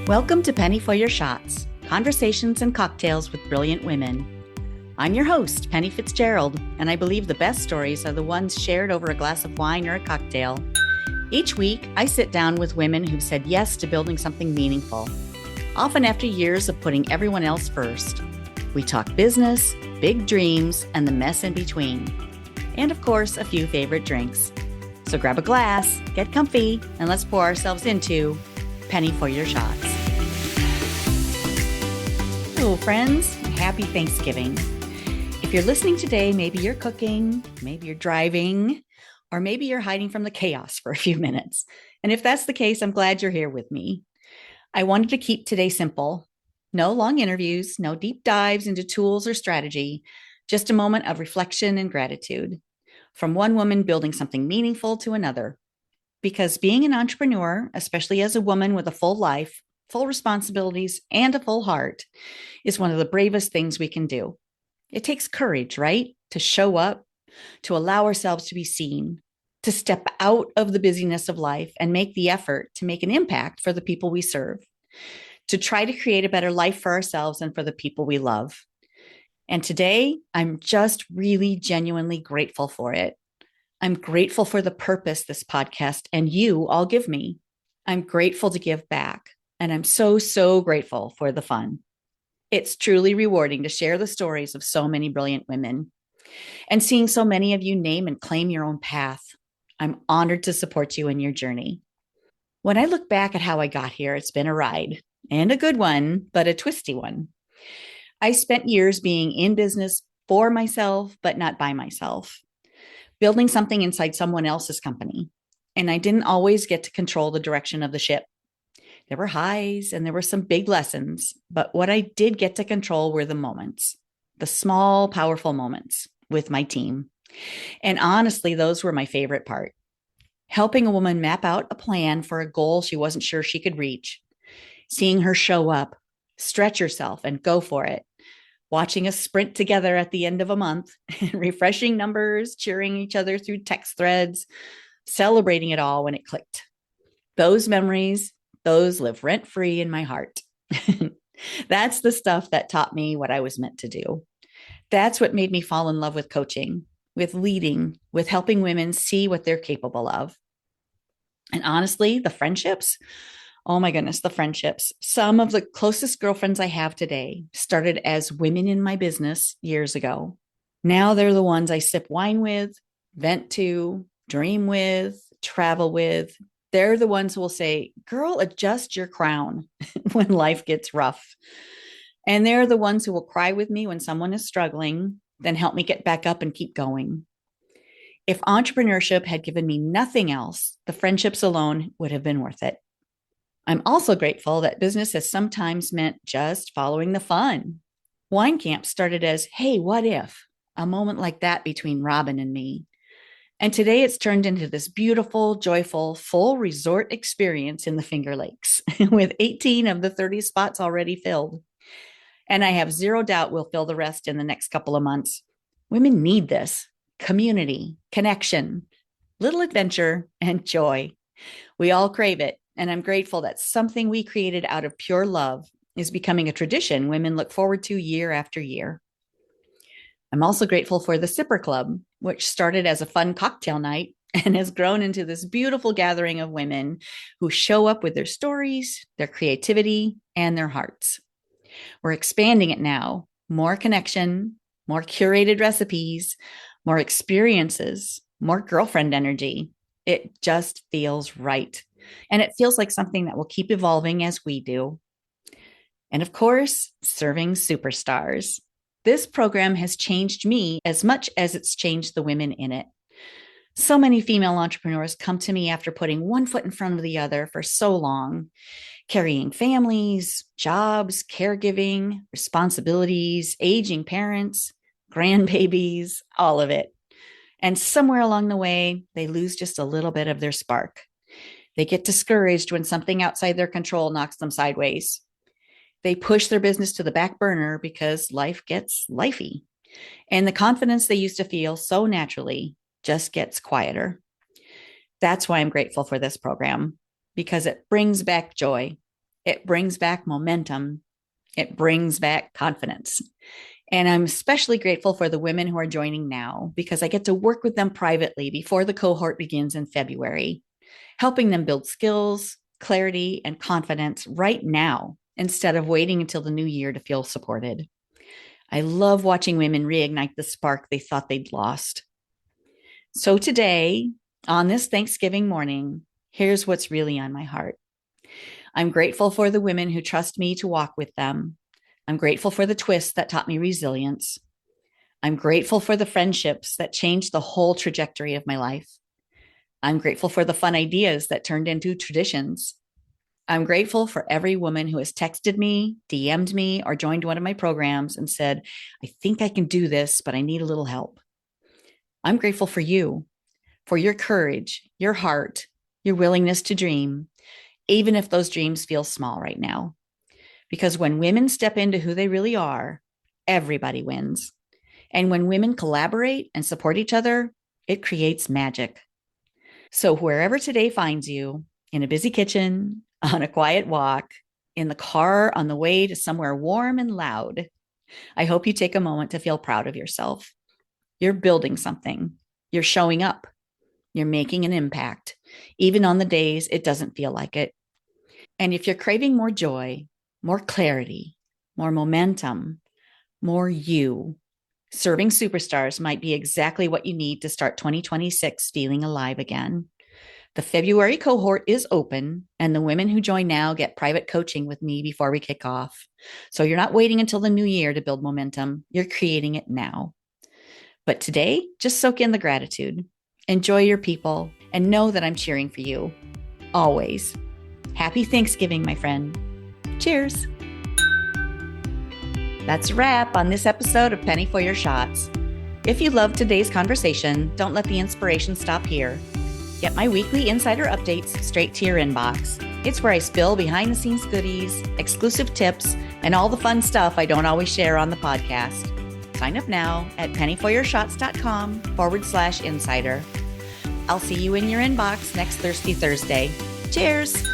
Welcome to Penny for Your Shots, conversations and cocktails with brilliant women. I'm your host, Penny Fitzgerald, and I believe the best stories are the ones shared over a glass of wine or a cocktail. Each week, I sit down with women who've said yes to building something meaningful, often after years of putting everyone else first. We talk business, big dreams, and the mess in between. And of course, a few favorite drinks. So grab a glass, get comfy, and let's pour ourselves into Penny for Your Shots. Hello, friends. Happy Thanksgiving. If you're listening today, maybe you're cooking, maybe you're driving, or maybe you're hiding from the chaos for a few minutes. And if that's the case, I'm glad you're here with me. I wanted to keep today simple. No long interviews, no deep dives into tools or strategy, just a moment of reflection and gratitude. From one woman building something meaningful to another. Because being an entrepreneur, especially as a woman with a full life, full responsibilities, and a full heart, is one of the bravest things we can do. It takes courage, right? To show up, to allow ourselves to be seen, to step out of the busyness of life and make the effort to make an impact for the people we serve, to try to create a better life for ourselves and for the people we love. And today, I'm just really genuinely grateful for it. I'm grateful for the purpose this podcast and you all give me. I'm grateful to give back, and I'm so grateful for the fun. It's truly rewarding to share the stories of so many brilliant women and seeing so many of you name and claim your own path. I'm honored to support you in your journey. When I look back at how I got here, it's been a ride, and a good one, but a twisty one. I spent years being in business for myself, but not by myself, building something inside someone else's company. And I didn't always get to control the direction of the ship. There were highs and there were some big lessons, but what I did get to control were the moments, the small, powerful moments with my team. And honestly, those were my favorite part. Helping a woman map out a plan for a goal she wasn't sure she could reach, seeing her show up, stretch herself, and go for it. Watching us sprint together at the end of a month, refreshing numbers, cheering each other through text threads, celebrating it all when it clicked. Those memories, those live rent-free in my heart. That's the stuff that taught me what I was meant to do. That's what made me fall in love with coaching, with leading, with helping women see what they're capable of. And honestly, the friendships, oh my goodness, the friendships. Some of the closest girlfriends I have today started as women in my business years ago. Now they're the ones I sip wine with, vent to, dream with, travel with. They're the ones who will say, girl, adjust your crown when life gets rough. And they're the ones who will cry with me when someone is struggling, then help me get back up and keep going. If entrepreneurship had given me nothing else, the friendships alone would have been worth it. I'm also grateful that business has sometimes meant just following the fun. Wine Camp started as, hey, what if? A moment like that between Robin and me. And today it's turned into this beautiful, joyful, full resort experience in the Finger Lakes with 18 of the 30 spots already filled. And I have zero doubt we'll fill the rest in the next couple of months. Women need this community, connection, little adventure, and joy. We all crave it. And I'm grateful that something we created out of pure love is becoming a tradition women look forward to year after year. I'm also grateful for the Sipper Club, which started as a fun cocktail night and has grown into this beautiful gathering of women who show up with their stories, their creativity, and their hearts. We're expanding it now. More connection, more curated recipes, more experiences, more girlfriend energy. It just feels right. And it feels like something that will keep evolving as we do. And of course, serving superstars. This program has changed me as much as it's changed the women in it. So many female entrepreneurs come to me after putting one foot in front of the other for so long, carrying families, jobs, caregiving, responsibilities, aging parents, grandbabies, all of it. And somewhere along the way, they lose just a little bit of their spark. They get discouraged when something outside their control knocks them sideways. They push their business to the back burner because life gets lifey. And the confidence they used to feel so naturally just gets quieter. That's why I'm grateful for this program, because it brings back joy. It brings back momentum. It brings back confidence. And I'm especially grateful for the women who are joining now because I get to work with them privately before the cohort begins in February, helping them build skills, clarity, and confidence right now instead of waiting until the new year to feel supported. I love watching women reignite the spark they thought they'd lost. So today, on this Thanksgiving morning, here's what's really on my heart. I'm grateful for the women who trust me to walk with them. I'm grateful for the twists that taught me resilience. I'm grateful for the friendships that changed the whole trajectory of my life. I'm grateful for the fun ideas that turned into traditions. I'm grateful for every woman who has texted me, DM'd me, or joined one of my programs and said, I think I can do this, but I need a little help. I'm grateful for you, for your courage, your heart, your willingness to dream, even if those dreams feel small right now. Because when women step into who they really are, everybody wins. And when women collaborate and support each other, it creates magic. So wherever today finds you, in a busy kitchen, on a quiet walk, in the car on the way to somewhere warm and loud, I hope you take a moment to feel proud of yourself. You're building something. You're showing up. You're making an impact, even on the days it doesn't feel like it. And if you're craving more joy, more clarity, more momentum, more you, serving superstars might be exactly what you need to start 2026 feeling alive again. The February cohort is open, and the women who join now get private coaching with me before we kick off. So you're not waiting until the new year to build momentum. You're creating it now. But today, just soak in the gratitude. Enjoy your people and know that I'm cheering for you. Always. Happy Thanksgiving, my friend. Cheers. That's a wrap on this episode of Penny for Your Shots. If you loved today's conversation, don't let the inspiration stop here. Get my weekly insider updates straight to your inbox. It's where I spill behind the scenes goodies, exclusive tips, and all the fun stuff I don't always share on the podcast. Sign up now at pennyforyourshots.com/insider. I'll see you in your inbox next Thirsty Thursday. Cheers.